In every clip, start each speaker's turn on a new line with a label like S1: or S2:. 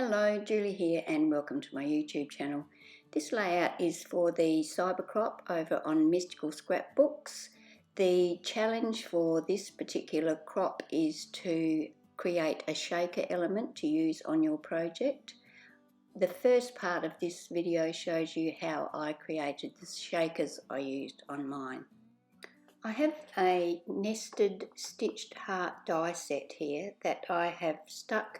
S1: Hello, Julie here and welcome to my YouTube channel. This layout is for the cyber crop over on Mystical Scrapbooks. The challenge for this particular crop is to create a shaker element to use on your project. The first part of this video shows you how I created the shakers I used on mine. I have a nested stitched heart die set here that I have stuck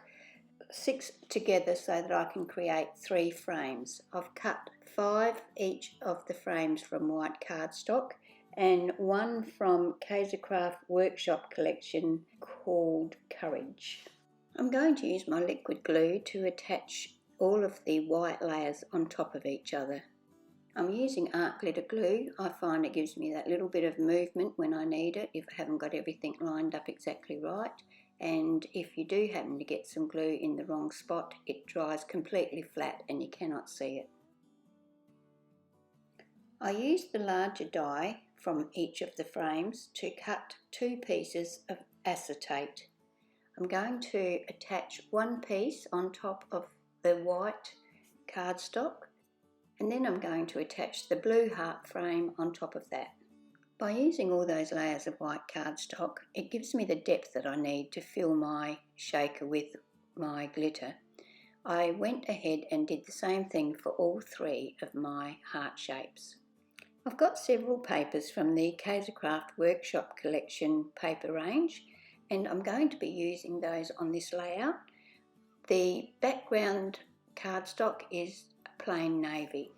S1: 6 together so that I can create 3 frames. I've cut 5 each of the frames from white cardstock and 1 from Kaisercraft workshop collection called Courage. I'm going to use my liquid glue to attach all of the white layers on top of each other. I'm using art glitter glue. I find it gives me that little bit of movement when I need it if I haven't got everything lined up exactly right. And if you do happen to get some glue in the wrong spot, it dries completely flat and you cannot see it. I used the larger die from each of the frames to cut 2 pieces of acetate. I'm going to attach one piece on top of the white cardstock, and then I'm going to attach the blue heart frame on top of that. By using all those layers of white cardstock, it gives me the depth that I need to fill my shaker with my glitter. I went ahead and did the same thing for all 3 of my heart shapes. I've got several papers from the Kaisercraft workshop collection paper range, and I'm going to be using those on this layout. The background cardstock is plain navy.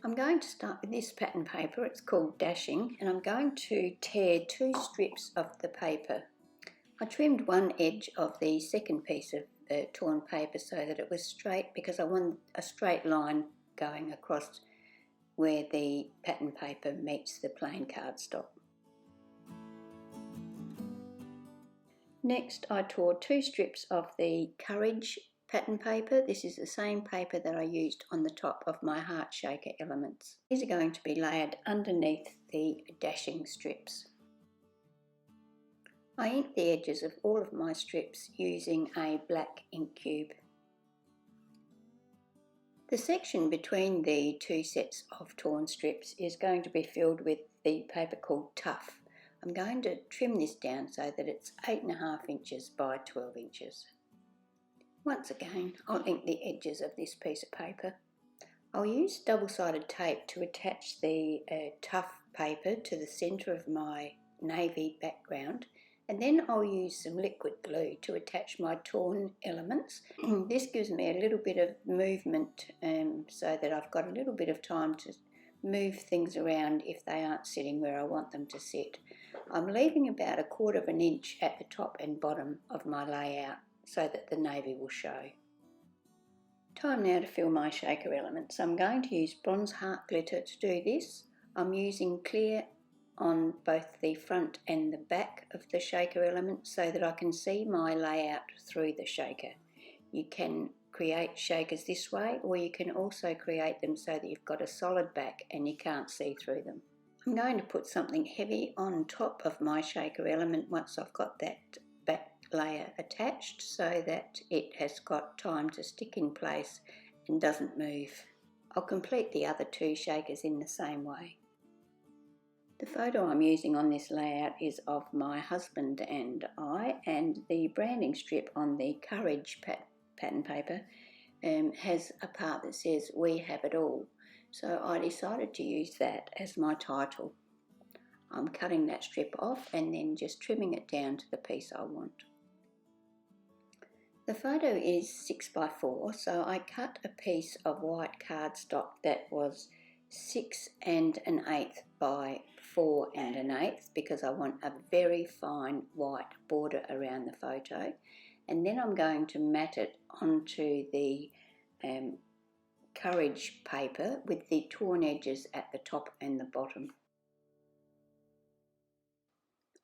S1: I'm going to start with this pattern paper. It's called Dashing, and I'm going to tear 2 strips of the paper. I trimmed one edge of the second piece of torn paper so that it was straight because I want a straight line going across where the pattern paper meets the plain cardstock. Next, I tore 2 strips of the Courage pattern paper. This is the same paper that I used on the top of my heart shaker elements. These are going to be layered underneath the dashing strips. I inked the edges of all of my strips using a black ink cube. The section between the 2 sets of torn strips is going to be filled with the paper called Tough. I'm going to trim this down so that it's 8.5 inches by 12 inches. Once again, I'll ink the edges of this piece of paper. I'll use double-sided tape to attach the tough paper to the centre of my navy background, and then I'll use some liquid glue to attach my torn elements. This gives me a little bit of movement so that I've got a little bit of time to move things around if they aren't sitting where I want them to sit. I'm leaving about 1/4 inch at the top and bottom of my layout so that the navy will show. Time now to fill my shaker elements. I'm going to use bronze heart glitter to do this. I'm using clear on both the front and the back of the shaker element so that I can see my layout through the shaker. You can create shakers this way, or you can also create them so that you've got a solid back and you can't see through them. I'm going to put something heavy on top of my shaker element once I've got that back layer attached so that it has got time to stick in place and doesn't move. I'll complete the other 2 shakers in the same way. The photo I'm using on this layout is of my husband and I, and the branding strip on the Courage pattern paper has a part that says "We have it all." So I decided to use that as my title. I'm cutting that strip off and then just trimming it down to the piece I want. The photo is 6x4, so I cut a piece of white cardstock that was 6 1/8 by 4 1/8 because I want a very fine white border around the photo, and then I'm going to mat it onto the Courage paper with the torn edges at the top and the bottom.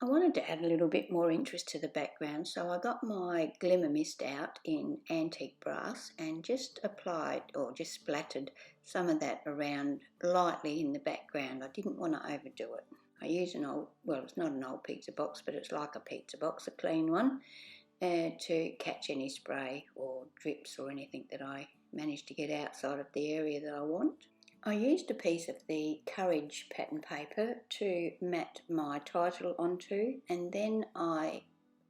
S1: I wanted to add a little bit more interest to the background, so I got my glimmer mist out in antique brass and just applied or just splattered some of that around lightly in the background. I didn't want to overdo it. I use an old, well, it's not an old pizza box, but it's like a pizza box, a clean one, to catch any spray or drips or anything that I manage to get outside of the area that I want. I used a piece of the Courage pattern paper to mat my title onto, and then I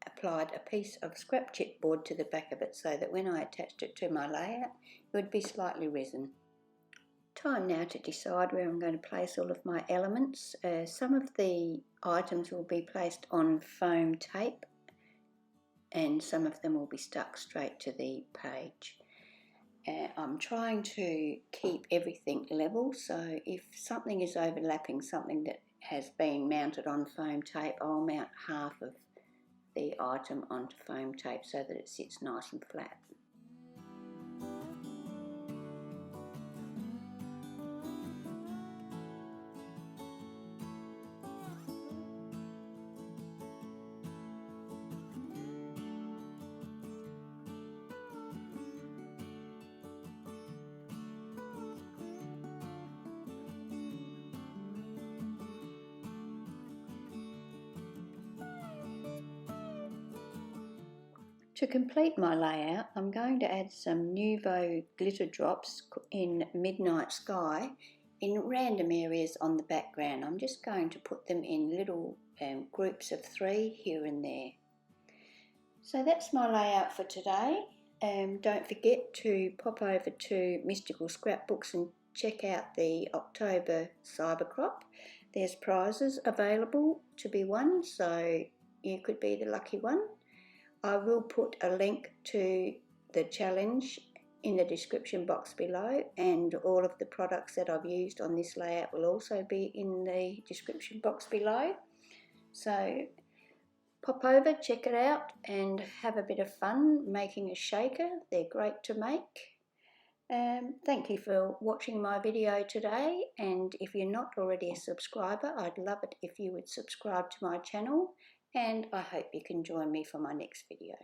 S1: applied a piece of scrap chipboard to the back of it so that when I attached it to my layout it would be slightly risen. Time now to decide where I'm going to place all of my elements. Some of the items will be placed on foam tape and some of them will be stuck straight to the page. I'm trying to keep everything level, so if something is overlapping something that has been mounted on foam tape, I'll mount half of the item onto foam tape so that it sits nice and flat. To complete my layout, I'm going to add some Nuvo glitter drops in Midnight Sky in random areas on the background. I'm just going to put them in little groups of 3 here and there. So that's my layout for today. Don't forget to pop over to Mystical Scrapbooks and check out the October Cyber Crop. There's prizes available to be won, so you could be the lucky one. I will put a link to the challenge in the description box below, and all of the products that I've used on this layout will also be in the description box below. So pop over, check it out and have a bit of fun making a shaker. They're great to make. Thank you for watching my video today, and if you're not already a subscriber, I'd love it if you would subscribe to my channel, and I hope you can join me for my next video.